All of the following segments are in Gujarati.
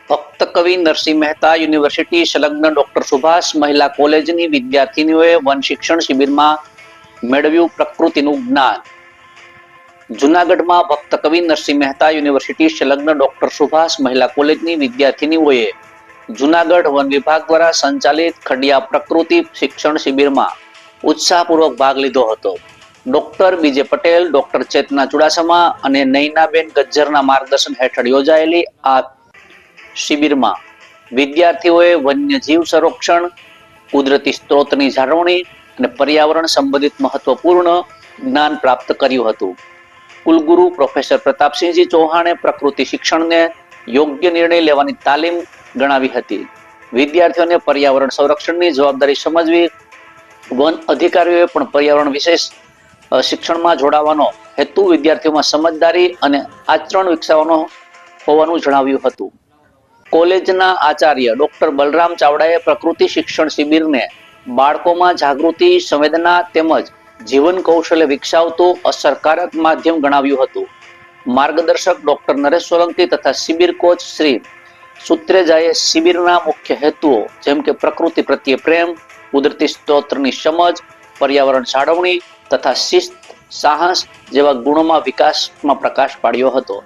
ભક્ત કવિ નરસિંહ મહેતા યુનિવર્સિટી સંલગ્ન ડોક્ટર સુભાષ મહિલા કોલેજની વિદ્યાર્થીનીઓએ વન શિક્ષણ શિબિરમાં મેળવ્યું પ્રકૃતિનું જ્ઞાન. જૂનાગઢમાં ભક્ત કવિ નરસિંહ મહેતા યુનિવર્સિટી સંલગ્ન ડોક્ટર સુભાષ મહિલા કોલેજની વિદ્યાર્થીનીઓએ જૂનાગઢ વન વિભાગ દ્વારા સંચાલિત ખડિયા પ્રકૃતિ શિક્ષણ શિબિરમાં ઉત્સાહપૂર્વક ભાગ લીધો હતો. ડોક્ટર બીજે પટેલ, ડોક્ટર ચેતના ચુડાસમા અને નૈનાબેન ગજ્જરના માર્ગદર્શન હેઠળ યોજાયેલી આ શિબિરમાં વિદ્યાર્થીઓએ વન્યજીવ સંરક્ષણ, કુદરતી સ્ત્રોતની જાળવણી અને પર્યાવરણ સંબંધિત મહત્વપૂર્ણ જ્ઞાન પ્રાપ્ત કર્યું હતું. કુલગુરુ પ્રોફેસર પ્રતાપસિંહજી ચૌહાણે પ્રકૃતિ શિક્ષણને યોગ્ય નિર્ણય લેવાની તાલીમ ગણાવી હતી. વિદ્યાર્થીઓને પર્યાવરણ સંરક્ષણની જવાબદારી સમજવી, વન અધિકારીઓએ પણ પર્યાવરણ વિશેષ શિક્ષણમાં જોડાવાનો હેતુ વિદ્યાર્થીઓમાં સમજદારી અને આચરણ વિકસાવવાનો હોવાનું જણાવ્યું હતું. કોલેજના આચાર્ય ડોક્ટર બલરામ ચાવડાએ પ્રકૃતિ શિક્ષણ શિબિરને બાળકોમાં જાગૃતિ, સંવેદના તેમજ જીવન કૌશલ્ય વિકસાવતું અસરકારક માધ્યમ ગણાવ્યું હતું. માર્ગદર્શક ડોક્ટર નરેશ સોલંકી તથા શિબિર કોચ શ્રી સુત્રેજાએ શિબિરના મુખ્ય હેતુઓ જેમ કે પ્રકૃતિ પ્રત્યે પ્રેમ, કુદરતી સ્ત્રોતની સમજ, પર્યાવરણ જાળવણી તથા શિસ્ત, સાહસ જેવા ગુણોમાં વિકાસમાં પ્રકાશ પાડ્યો હતો.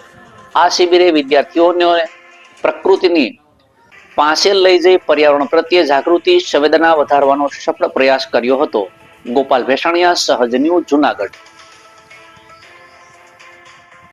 આ શિબિરે વિદ્યાર્થીઓને પ્રકૃતિની પાસે લઈ જઈ પર્યાવરણ પ્રત્યે જાગૃતિ, સંવેદના વધારવાનો સફળ પ્રયાસ કર્યો હતો. ગોપાલ ભેસાણીયા, સહજ ન્યૂઝ, જૂનાગઢ.